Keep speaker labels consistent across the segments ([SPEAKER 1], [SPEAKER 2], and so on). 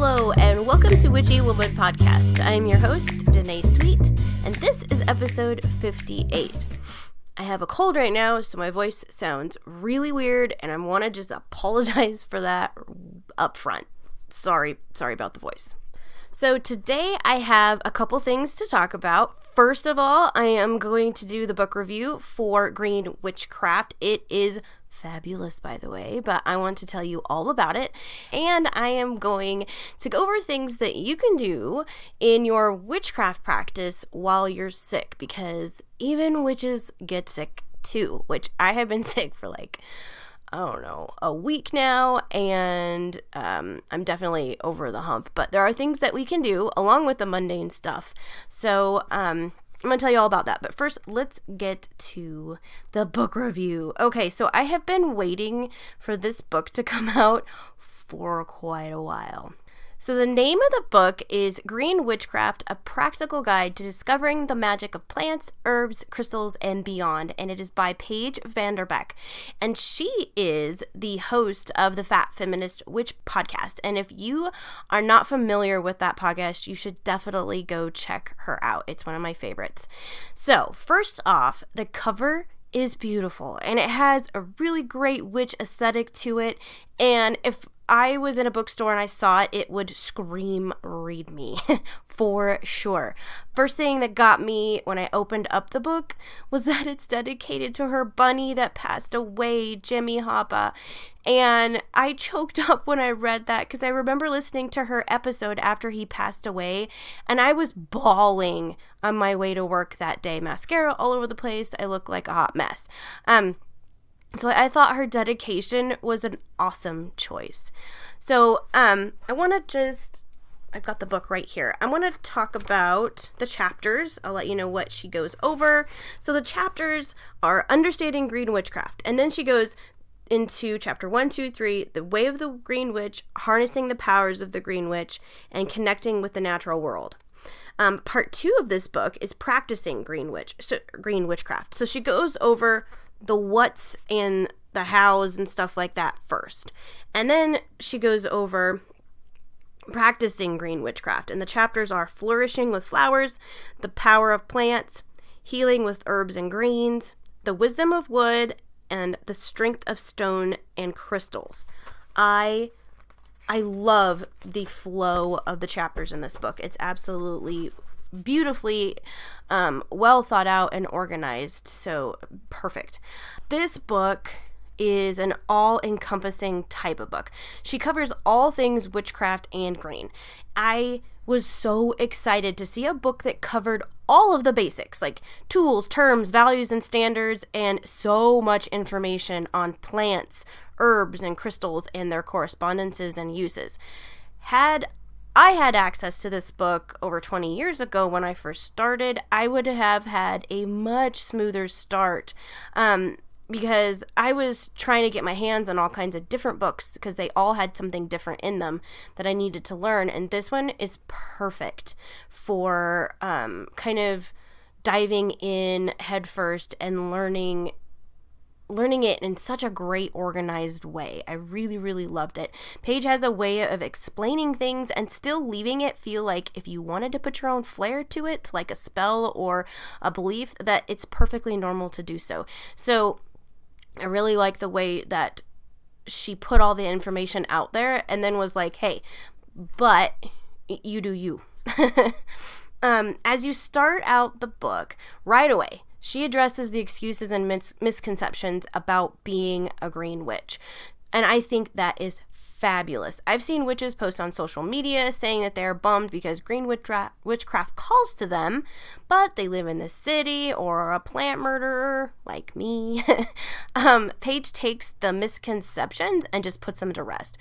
[SPEAKER 1] Hello, and welcome to WW Podcast. I am your host, Danae Sweet, and this is episode 58. I have a cold right now, so my voice sounds really weird, and I want to just apologize for that up front. Sorry about the voice. So today I have a couple things to talk about. First of all, I am going to do the book review for Green Witchcraft. It is fabulous, by the way, but I want to tell you all about it. And I am going to go over things that you can do in your witchcraft practice while you're sick, because even witches get sick too, which I have been sick for a week now, and I'm definitely over the hump, but there are things that we can do along with the mundane stuff. So I'm going to tell you all about that, but first let's get to the book review. Okay, so I have been waiting for this book to come out for quite a while. So the name of the book is Green Witchcraft, a practical guide to discovering the magic of plants, herbs, crystals, and beyond. And it is by Paige Vanderbeck. And she is the host of the Fat Feminist Witch Podcast. And if you are not familiar with that podcast, you should definitely go check her out. It's one of my favorites. So first off, the cover is beautiful, and it has a really great witch aesthetic to it. And if I was in a bookstore and I saw it, it would scream, read me, for sure. First thing that got me when I opened up the book was that it's dedicated to her bunny that passed away, Jimmy Hoppa. And I choked up when I read that because I remember listening to her episode after he passed away, and I was bawling on my way to work that day. Mascara all over the place. I looked like a hot mess. So I thought her dedication was an awesome choice. So I've got the book right here. I want to talk about the chapters. I'll let you know what she goes over. So the chapters are Understanding Green Witchcraft. And then she goes into chapter 1, 2, 3, The Way of the Green Witch, Harnessing the Powers of the Green Witch, and Connecting with the Natural World. Part 2 of this book is Practicing Green Witchcraft. So she goes over the what's and the hows and stuff like that first. And then she goes over Practicing Green Witchcraft. And the chapters are Flourishing with Flowers, The Power of Plants, Healing with Herbs and Greens, The Wisdom of Wood, and The Strength of Stone and Crystals. I love the flow of the chapters in this book. It's absolutely beautifully well thought out and organized, so perfect. This book is an all-encompassing type of book. She covers all things witchcraft and green. I was so excited to see a book that covered all of the basics, like tools, terms, values, and standards, and so much information on plants, herbs, and crystals and their correspondences and uses. I had access to this book over 20 years ago when I first started, I would have had a much smoother start because I was trying to get my hands on all kinds of different books because they all had something different in them that I needed to learn. And this one is perfect for kind of diving in headfirst and learning it in such a great organized way. I really, really loved it. Paige has a way of explaining things and still leaving it feel like if you wanted to put your own flair to it, like a spell or a belief, that it's perfectly normal to do so. So I really like the way that she put all the information out there and then was like, hey, but you do you. As you start out the book, right away, she addresses the excuses and misconceptions about being a green witch. And I think that is fabulous. I've seen witches post on social media saying that they're bummed because green witchcraft calls to them, but they live in the city or are a plant murderer like me. Paige takes the misconceptions and just puts them to rest.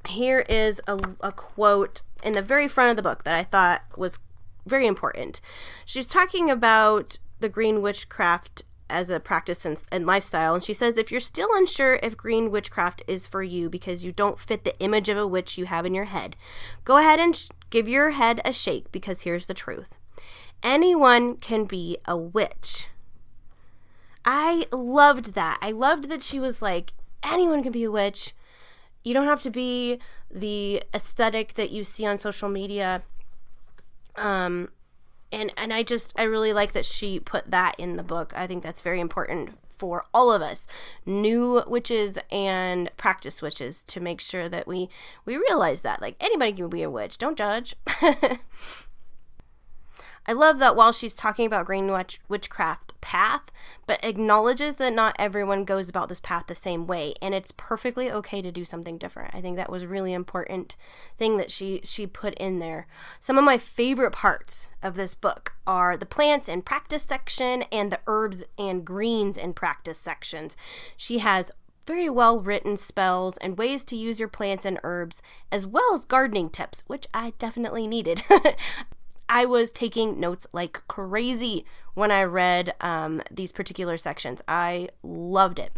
[SPEAKER 1] Here is a quote in the very front of the book that I thought was very important. She's talking about the green witchcraft as a practice and lifestyle, and she says, if you're still unsure if green witchcraft is for you because you don't fit the image of a witch you have in your head, go ahead and give your head a shake, because here's the truth. Anyone can be a witch. I loved that. I loved that she was like, anyone can be a witch. You don't have to be the aesthetic that you see on social media. And I really like that she put that in the book. I think that's very important for all of us, new witches and practice witches, to make sure that we realize that, like, anybody can be a witch. Don't judge. I love that while she's talking about green witchcraft path, but acknowledges that not everyone goes about this path the same way, and it's perfectly okay to do something different. I think that was a really important thing that she put in there. Some of my favorite parts of this book are the plants and practice section and the herbs and greens and practice sections. She has very well written spells and ways to use your plants and herbs, as well as gardening tips, which I definitely needed. I was taking notes like crazy when I read these particular sections. I loved it.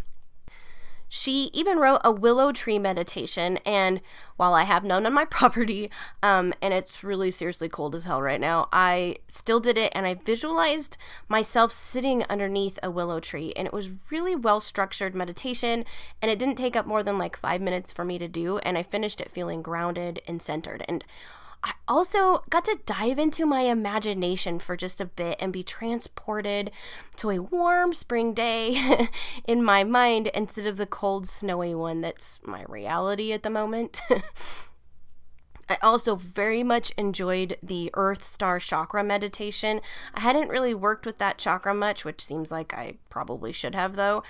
[SPEAKER 1] She even wrote a willow tree meditation, and while I have none on my property, and it's really seriously cold as hell right now, I still did it, and I visualized myself sitting underneath a willow tree, and it was really well-structured meditation, and it didn't take up more than like 5 minutes for me to do, and I finished it feeling grounded and centered. And I also got to dive into my imagination for just a bit and be transported to a warm spring day in my mind instead of the cold, snowy one that's my reality at the moment. I also very much enjoyed the Earth Star Chakra meditation. I hadn't really worked with that chakra much, which seems like I probably should have, though.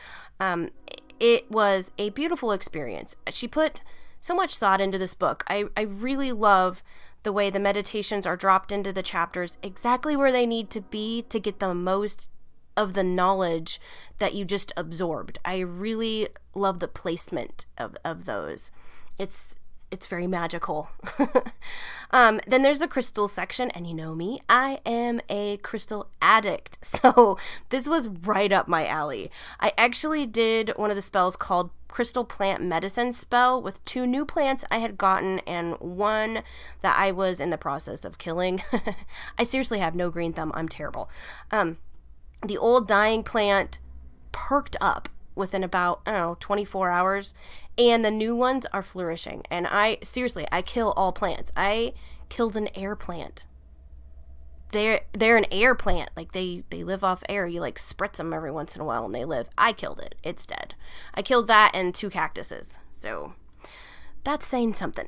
[SPEAKER 1] It was a beautiful experience. She put so much thought into this book. I really love the way the meditations are dropped into the chapters exactly where they need to be to get the most of the knowledge that you just absorbed. I really love the placement of those. It's very magical. Then there's the crystal section, and you know me, I am a crystal addict, so this was right up my alley. I actually did one of the spells called Crystal Plant Medicine spell with 2 new plants I had gotten and one that I was in the process of killing. I seriously have no green thumb. I'm terrible. The old dying plant perked up within about, 24 hours, and the new ones are flourishing. And I kill all plants. I killed an air plant. They're an air plant. Like, they live off air. You, like, spritz them every once in a while and they live. I killed it. It's dead. I killed that and 2 cactuses. So, that's saying something.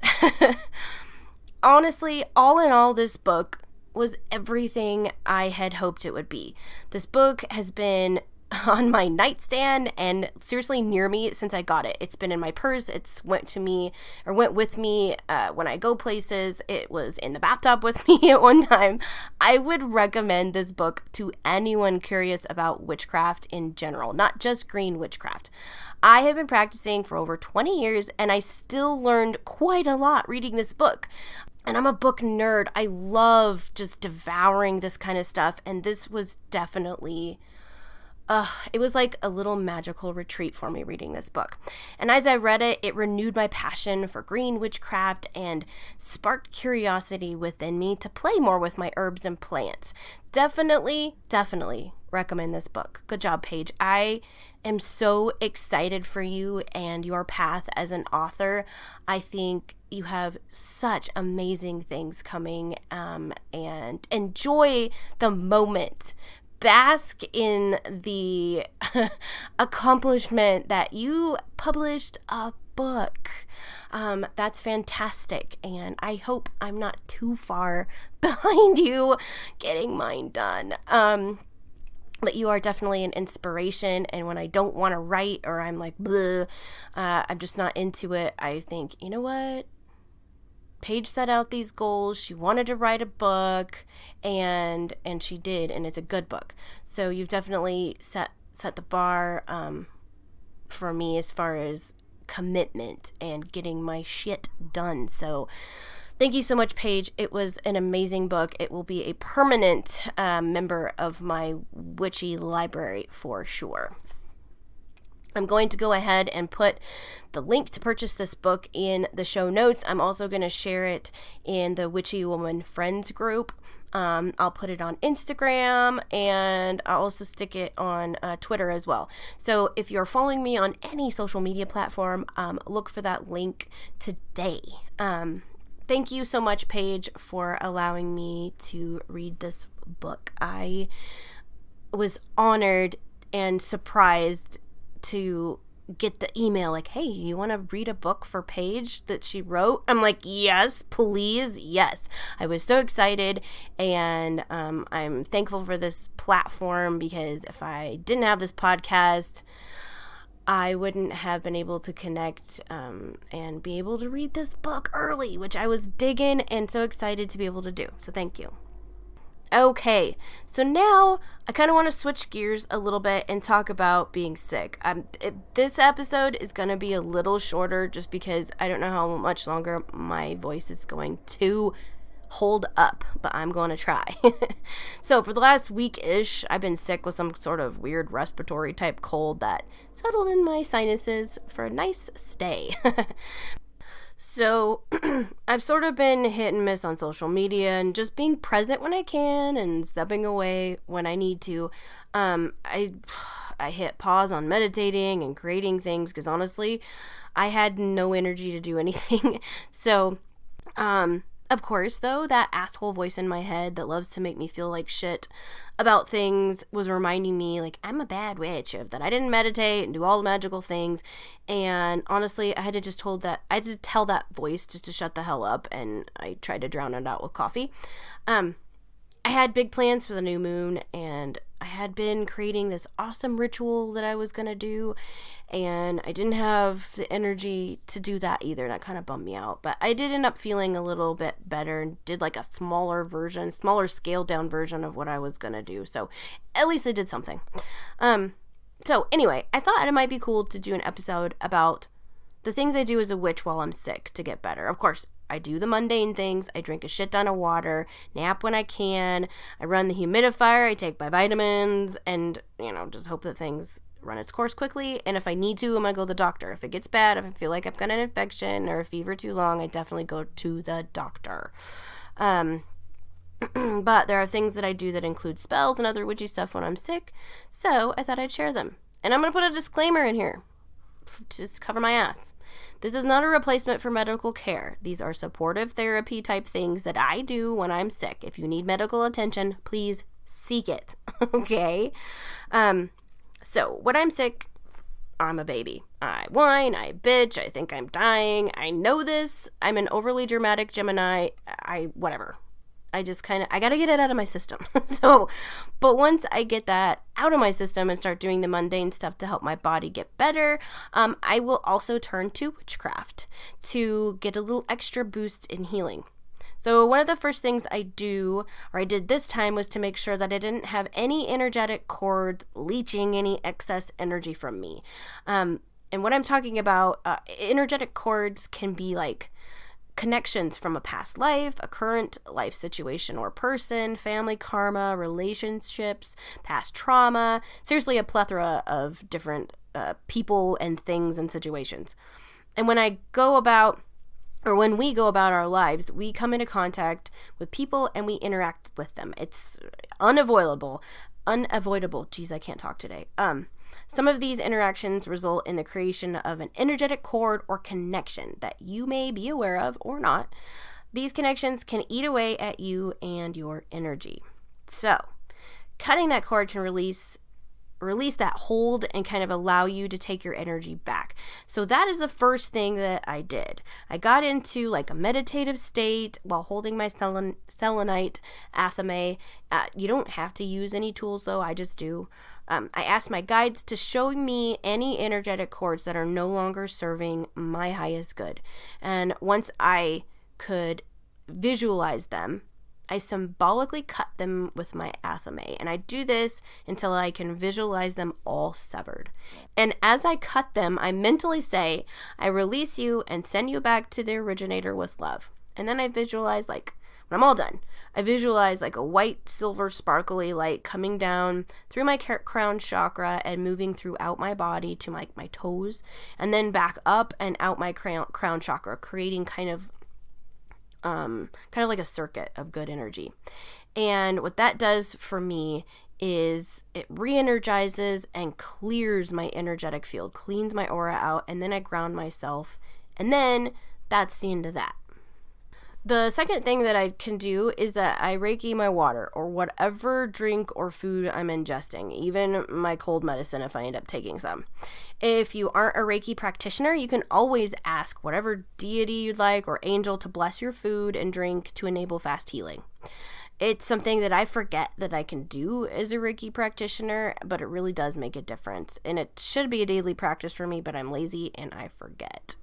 [SPEAKER 1] Honestly, all in all, this book was everything I had hoped it would be. This book has been on my nightstand and seriously near me since I got it. It's been in my purse. It's went with me when I go places. It was in the bathtub with me at one time. I would recommend this book to anyone curious about witchcraft in general, not just green witchcraft. I have been practicing for over 20 years and I still learned quite a lot reading this book. And I'm a book nerd. I love just devouring this kind of stuff, and this was definitely it was like a little magical retreat for me reading this book. And as I read it, it renewed my passion for green witchcraft and sparked curiosity within me to play more with my herbs and plants. Definitely recommend this book. Good job, Paige. I am so excited for you and your path as an author. I think you have such amazing things coming, and enjoy the moment. Bask in the accomplishment that you published a book. That's fantastic, and I hope I'm not too far behind you getting mine done. But you are definitely an inspiration, and when I don't want to write or I'm like, bleh, I'm just not into it, I think, you know what? Paige set out these goals. She wanted to write a book, and she did, and it's a good book. So you've definitely set the bar for me as far as commitment and getting my shit done. So thank you so much, Paige. It was an amazing book. It will be a permanent member of my witchy library for sure. I'm going to go ahead and put the link to purchase this book in the show notes. I'm also going to share it in the Witchy Woman Friends group. I'll put it on Instagram, and I'll also stick it on Twitter as well. So if you're following me on any social media platform, look for that link today. Thank you so much, Paige, for allowing me to read this book. I was honored and surprised to get the email like, hey, you want to read a book for Paige that she wrote? I'm like, yes, please, yes. I was so excited, and I'm thankful for this platform, because if I didn't have this podcast, I wouldn't have been able to connect and be able to read this book early, which I was digging and so excited to be able to do. So thank you. Okay, so now I kind of want to switch gears a little bit and talk about being sick. This episode is going to be a little shorter just because I don't know how much longer my voice is going to hold up, but I'm going to try. So for the last week-ish, I've been sick with some sort of weird respiratory type cold that settled in my sinuses for a nice stay. So I've sort of been hit and miss on social media and just being present when I can and stepping away when I need to. I hit pause on meditating and creating things because honestly, I had no energy to do anything. So, of course, though, that asshole voice in my head that loves to make me feel like shit about things was reminding me, like, I'm a bad witch, that I didn't meditate and do all the magical things. And honestly, I had to tell that voice just to shut the hell up, and I tried to drown it out with coffee. I had big plans for the new moon, and I had been creating this awesome ritual that I was going to do, and I didn't have the energy to do that either. That kind of bummed me out, but I did end up feeling a little bit better and did like a smaller scaled down version of what I was going to do. So at least I did something. So anyway, I thought it might be cool to do an episode about the things I do as a witch while I'm sick to get better. Of course, I do the mundane things. I drink a shit ton of water, nap when I can, I run the humidifier, I take my vitamins, and, just hope that things run its course quickly. And if I need to, I'm going to go to the doctor. If it gets bad, if I feel like I've got an infection or a fever too long, I definitely go to the doctor. But there are things that I do that include spells and other witchy stuff when I'm sick, so I thought I'd share them. And I'm going to put a disclaimer in here. Just cover my ass. This is not a replacement for medical care. These are supportive therapy type things that I do when I'm sick. If you need medical attention, please seek it. Okay? So when I'm sick, I'm a baby. I whine, I bitch, I think I'm dying. I know this. I'm an overly dramatic Gemini. Whatever. I gotta get it out of my system. But once I get that out of my system and start doing the mundane stuff to help my body get better, I will also turn to witchcraft to get a little extra boost in healing. So one of the first things I did this time, was to make sure that I didn't have any energetic cords leeching any excess energy from me. And what I'm talking about, energetic cords can be like connections from a past life, a current life situation or person, family karma, relationships, past trauma, seriously a plethora of different people and things and situations. And when we go about our lives, we come into contact with people and we interact with them. It's unavoidable. Geez, I can't talk today. Some of these interactions result in the creation of an energetic cord or connection that you may be aware of or not. These connections can eat away at you and your energy. So, cutting that cord can release that hold and kind of allow you to take your energy back. So that is the first thing that I did. I got into like a meditative state while holding my selenite athame. You don't have to use any tools though, I just do. I asked my guides to show me any energetic cords that are no longer serving my highest good. And once I could visualize them, I symbolically cut them with my athame, and I do this until I can visualize them all severed. And as I cut them, I mentally say, I release you and send you back to the originator with love. And then I visualize like when I'm all done, I visualize like a white, silver, sparkly light coming down through my crown chakra and moving throughout my body to my toes, and then back up and out my crown chakra, creating kind of like a circuit of good energy. And what that does for me is it re-energizes and clears my energetic field, cleans my aura out, and then I ground myself, and then that's the end of that. The second thing that I can do is that I Reiki my water or whatever drink or food I'm ingesting, even my cold medicine if I end up taking some. If you aren't a Reiki practitioner, you can always ask whatever deity you'd like or angel to bless your food and drink to enable fast healing. It's something that I forget that I can do as a Reiki practitioner, but it really does make a difference. And it should be a daily practice for me, but I'm lazy and I forget.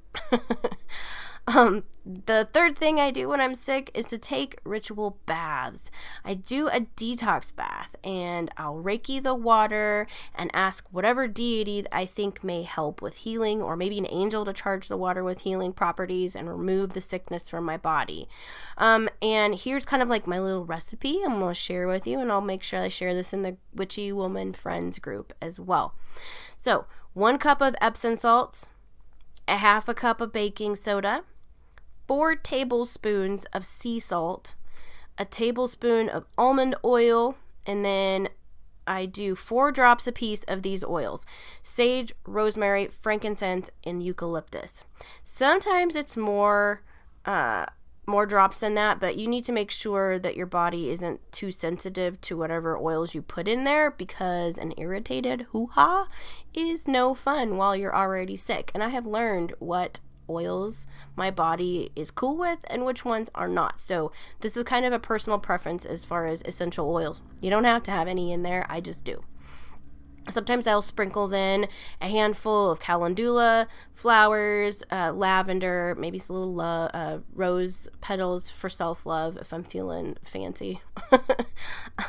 [SPEAKER 1] The third thing I do when I'm sick is to take ritual baths. I do a detox bath and I'll Reiki the water and ask whatever deity I think may help with healing, or maybe an angel to charge the water with healing properties and remove the sickness from my body. And here's kind of like my little recipe I'm going to share with you, and I'll make sure I share this in the Witchy Woman Friends group as well. So 1 cup of Epsom salts, a half a cup of baking soda, 4 tablespoons of sea salt, a tablespoon of almond oil, and then I do 4 drops apiece of these oils: sage, rosemary, frankincense, and eucalyptus. Sometimes it's more drops than that, but you need to make sure that your body isn't too sensitive to whatever oils you put in there, because an irritated hoo-ha is no fun while you're already sick. And I have learned what oils my body is cool with and which ones are not. So this is kind of a personal preference as far as essential oils. You don't have to have any in there. I just do. Sometimes I'll sprinkle then a handful of calendula, flowers, lavender, maybe some little rose petals for self-love if I'm feeling fancy.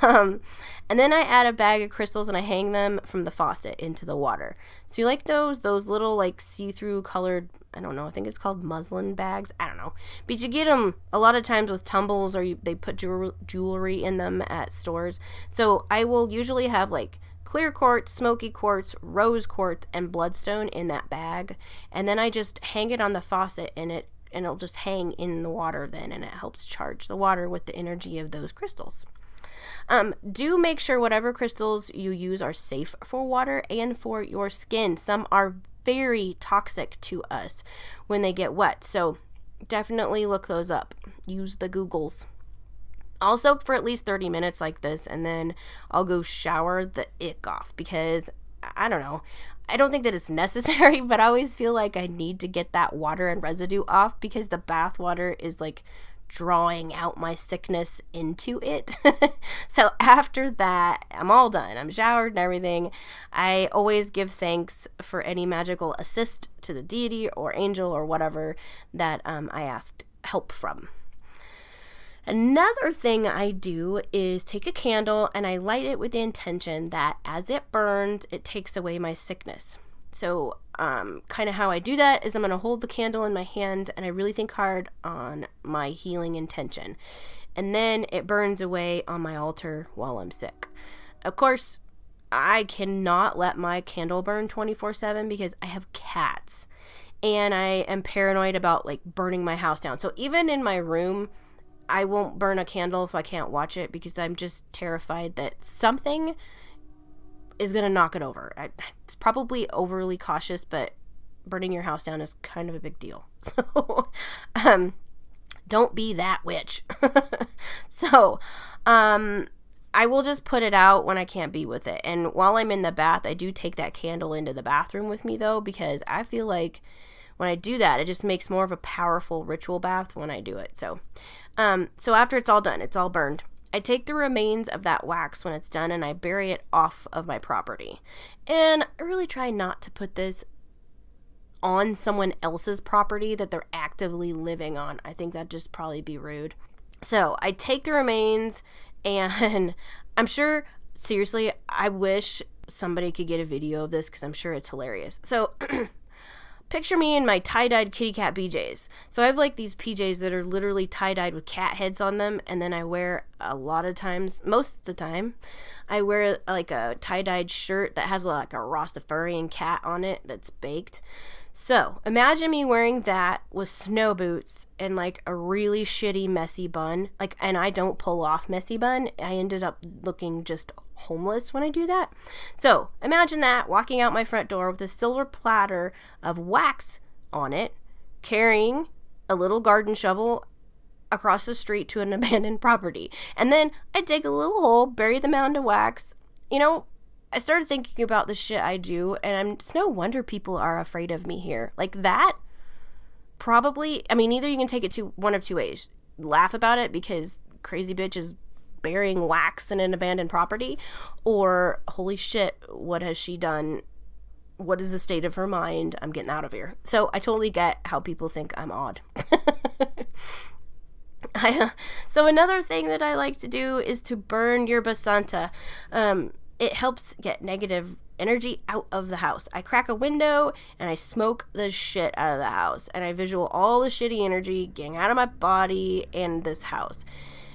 [SPEAKER 1] And then I add a bag of crystals and I hang them from the faucet into the water. So you like those little like see-through colored, I don't know, I think it's called muslin bags. I don't know. But you get them a lot of times with tumbles, or they put jewelry in them at stores. So I will usually have like clear quartz, smoky quartz, rose quartz, and bloodstone in that bag. And then I just hang it on the faucet and it'll just hang in the water then, and it helps charge the water with the energy of those crystals. Do make sure whatever crystals you use are safe for water and for your skin. Some are very toxic to us when they get wet, so definitely look those up. Use the Googles. I'll soak for at least 30 minutes like this, and then I'll go shower the ick off, because I don't know. I don't think that it's necessary, but I always feel like I need to get that water and residue off, because the bath water is like drawing out my sickness into it. So after that, I'm all done. I'm showered and everything. I always give thanks for any magical assist to the deity or angel or whatever that I asked help from. Another thing I do is take a candle and I light it with the intention that as it burns, it takes away my sickness. So kind of how I do that is I'm going to hold the candle in my hand and I really think hard on my healing intention. And then it burns away on my altar while I'm sick. Of course, I cannot let my candle burn 24/7 because I have cats. And I am paranoid about like burning my house down. So even in my room, I won't burn a candle if I can't watch it, because I'm just terrified that something is going to knock it over. It's probably overly cautious, but burning your house down is kind of a big deal. So, don't be that witch. So, I will just put it out when I can't be with it. And while I'm in the bath, I do take that candle into the bathroom with me though, because I feel like when I do that, it just makes more of a powerful ritual bath when I do it. So after it's all done, it's all burned, I take the remains of that wax when it's done and I bury it off of my property. And I really try not to put this on someone else's property that they're actively living on. I think that'd just probably be rude. So I take the remains, and I'm sure, seriously, I wish somebody could get a video of this because I'm sure it's hilarious. So picture me in my tie-dyed kitty cat PJs. So I have like these PJs that are literally tie-dyed with cat heads on them, and then I wear most of the time, I wear like a tie-dyed shirt that has like a Rastafarian cat on it that's baked. So imagine me wearing that with snow boots and like a really shitty messy bun. And I don't pull off messy bun. I ended up looking just homeless when I do that. So imagine that, walking out my front door with a silver platter of wax on it, carrying a little garden shovel across the street to an abandoned property. And then I dig a little hole, bury the mound of wax. I started thinking about the shit I do, and it's no wonder people are afraid of me here. Like that, probably, either you can take it to one of two ways. Laugh about it because crazy bitch is burying wax in an abandoned property, or holy shit, what has she done? What is the state of her mind? I'm getting out of here. So I totally get how people think I'm odd. So another thing that I like to do is to burn yerba santa. It helps get negative energy out of the house. I crack a window and I smoke the shit out of the house, and I visual all the shitty energy getting out of my body and this house.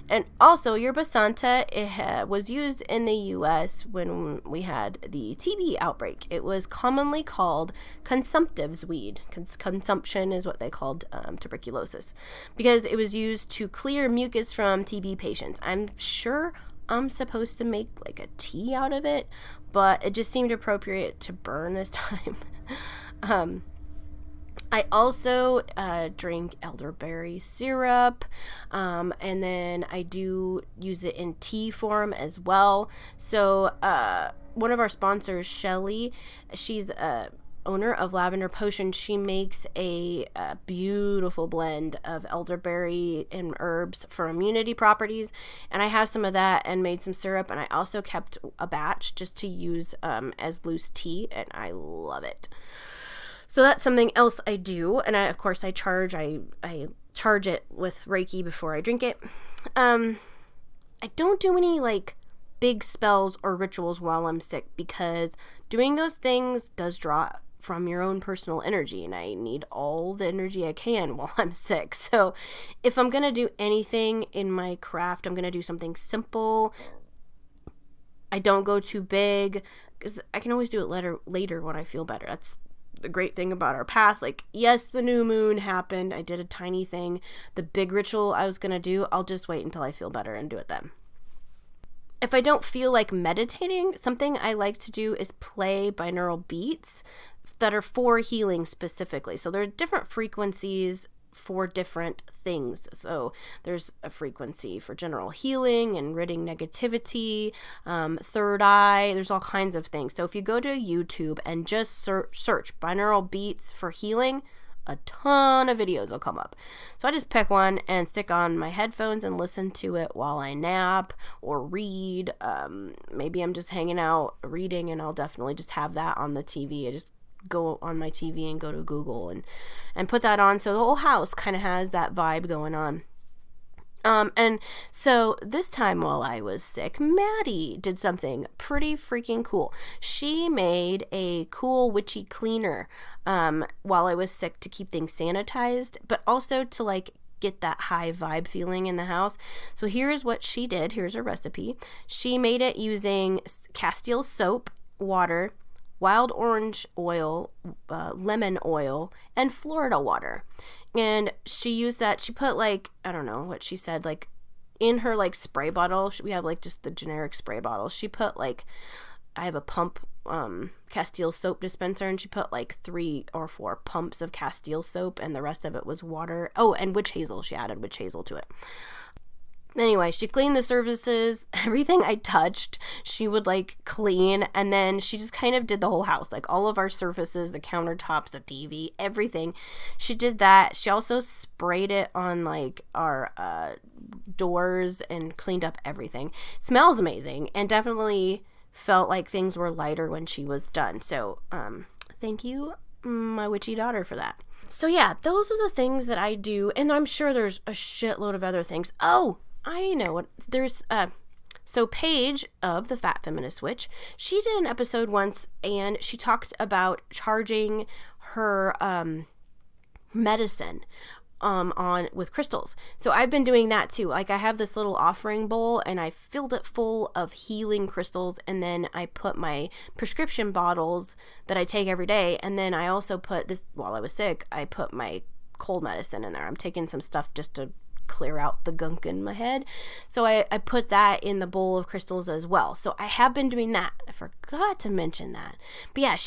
[SPEAKER 1] And also, yerba santa, it was used in the U.S. when we had the TB outbreak. It was commonly called consumptive's weed. Consumption is what they called tuberculosis, because it was used to clear mucus from TB patients. I'm sure I'm supposed to make like a tea out of it, but it just seemed appropriate to burn this time. I also drink elderberry syrup, and then I do use it in tea form as well. So one of our sponsors, Shelly, she's owner of Lavender Potion. She makes a beautiful blend of elderberry and herbs for immunity properties, and I have some of that and made some syrup, and I also kept a batch just to use as loose tea, and I love it. So that's something else I do, and I charge it with Reiki before I drink it. I don't do any like big spells or rituals while I'm sick, because doing those things does draw from your own personal energy, and I need all the energy I can while I'm sick. So if I'm gonna do anything in my craft, I'm gonna do something simple. I don't go too big, because I can always do it later when I feel better. That's the great thing about our path. Like, yes, the new moon happened, I did a tiny thing. The big ritual I was gonna do, I'll just wait until I feel better and do it then. If I don't feel like meditating, something I like to do is play binaural beats that are for healing specifically. So there are different frequencies for different things. So there's a frequency for general healing and ridding negativity, third eye, there's all kinds of things. So if you go to YouTube and just search binaural beats for healing, a ton of videos will come up. So I just pick one and stick on my headphones and listen to it while I nap or read. Maybe I'm just hanging out reading, and I'll definitely just have that on the TV. I just go on my TV and go to Google and put that on, so the whole house kind of has that vibe going on. And so this time while I was sick, Maddie did something pretty freaking cool. She made a cool witchy cleaner while I was sick to keep things sanitized, but also to like get that high vibe feeling in the house. So here's what she did. Here's her recipe. She made it using Castile soap, water, wild orange oil, lemon oil, and Florida water. And she used that. She put like, I don't know what she said, like in her like spray bottle. We have like just the generic spray bottles. She put like, I have a pump Castile soap dispenser, and she put like 3 or 4 pumps of Castile soap, and the rest of it was water. Oh, and witch hazel. She added witch hazel to it. Anyway, she cleaned the surfaces, everything I touched, she would like clean, and then she just kind of did the whole house, like all of our surfaces, the countertops, the TV, everything. She did that. She also sprayed it on like our doors and cleaned up everything. Smells amazing, and definitely felt like things were lighter when she was done. So, thank you, my witchy daughter, for that. So yeah, those are the things that I do, and I'm sure there's a shitload of other things. Oh, I know what, there's So Paige of the Fat Feminist Witch, she did an episode once and she talked about charging her medicine on with crystals. So I've been doing that too. Like I have this little offering bowl and I filled it full of healing crystals, and then I put my prescription bottles that I take every day, and then I also put this, while I was sick, I put my cold medicine in there. I'm taking some stuff just to clear out the gunk in my head. So I put that in the bowl of crystals as well. So I have been doing that. I forgot to mention that. But yeah,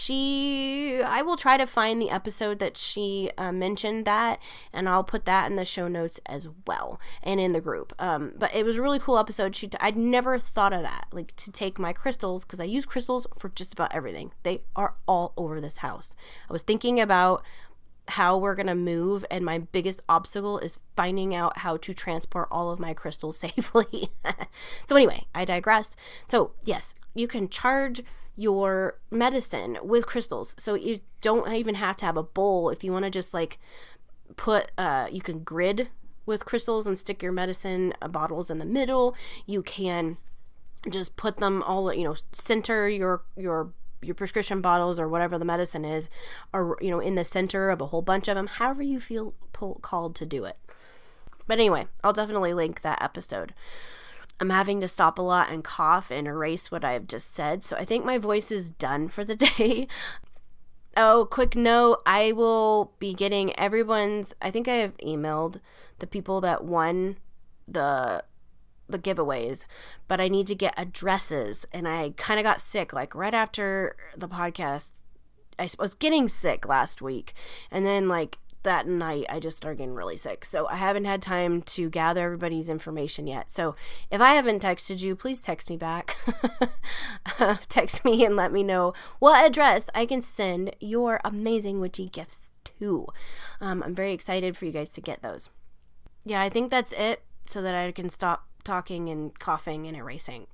[SPEAKER 1] I will try to find the episode that she mentioned that, and I'll put that in the show notes as well and in the group. But it was a really cool episode. I'd never thought of that, like to take my crystals, because I use crystals for just about everything. They are all over this house. I was thinking about how we're going to move, and my biggest obstacle is finding out how to transport all of my crystals safely. So anyway, I digress. So yes, you can charge your medicine with crystals. So you don't even have to have a bowl. If you want to just like put, you can grid with crystals and stick your medicine bottles in the middle. You can just put them all, center your prescription bottles or whatever the medicine is, or in the center of a whole bunch of them, however you feel called to do it. But anyway, I'll definitely link that episode. I'm having to stop a lot and cough and erase what I've just said, so I think my voice is done for the day. Oh, quick note, I will be getting I think I have emailed the people that won the giveaways, but I need to get addresses, and I kind of got sick like right after the podcast. I was getting sick last week, and then like that night I just started getting really sick, so I haven't had time to gather everybody's information yet. So if I haven't texted you, please text me back. Text me and let me know what address I can send your amazing witchy gifts to. I'm very excited for you guys to get those. Yeah, I think that's it, so that I can stop talking and coughing and erasing.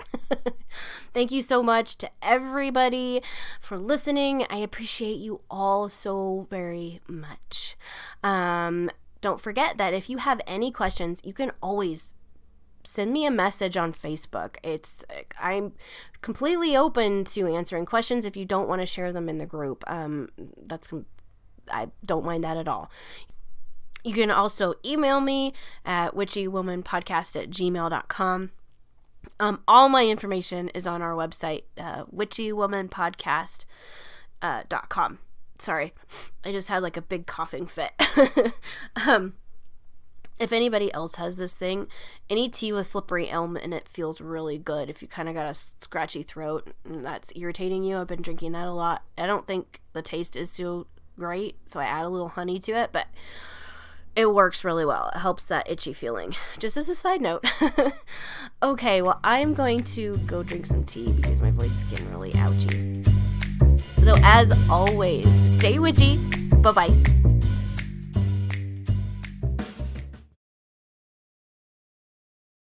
[SPEAKER 1] Thank you so much to everybody for listening. I appreciate you all so very much. Don't forget that if you have any questions, you can always send me a message on Facebook. I'm completely open to answering questions if you don't want to share them in the group. I don't mind that at all. You can also email me at witchywomanpodcast@gmail.com. All my information is on our website, witchywomanpodcast.com. Sorry, I just had like a big coughing fit. If anybody else has this thing, any tea with slippery elm in it feels really good. If you kind of got a scratchy throat and that's irritating you, I've been drinking that a lot. I don't think the taste is too great, so I add a little honey to it, but it works really well. It helps that itchy feeling. Just as a side note. Okay, well, I'm going to go drink some tea because my voice is getting really ouchy. So as always, stay witchy. Bye-bye.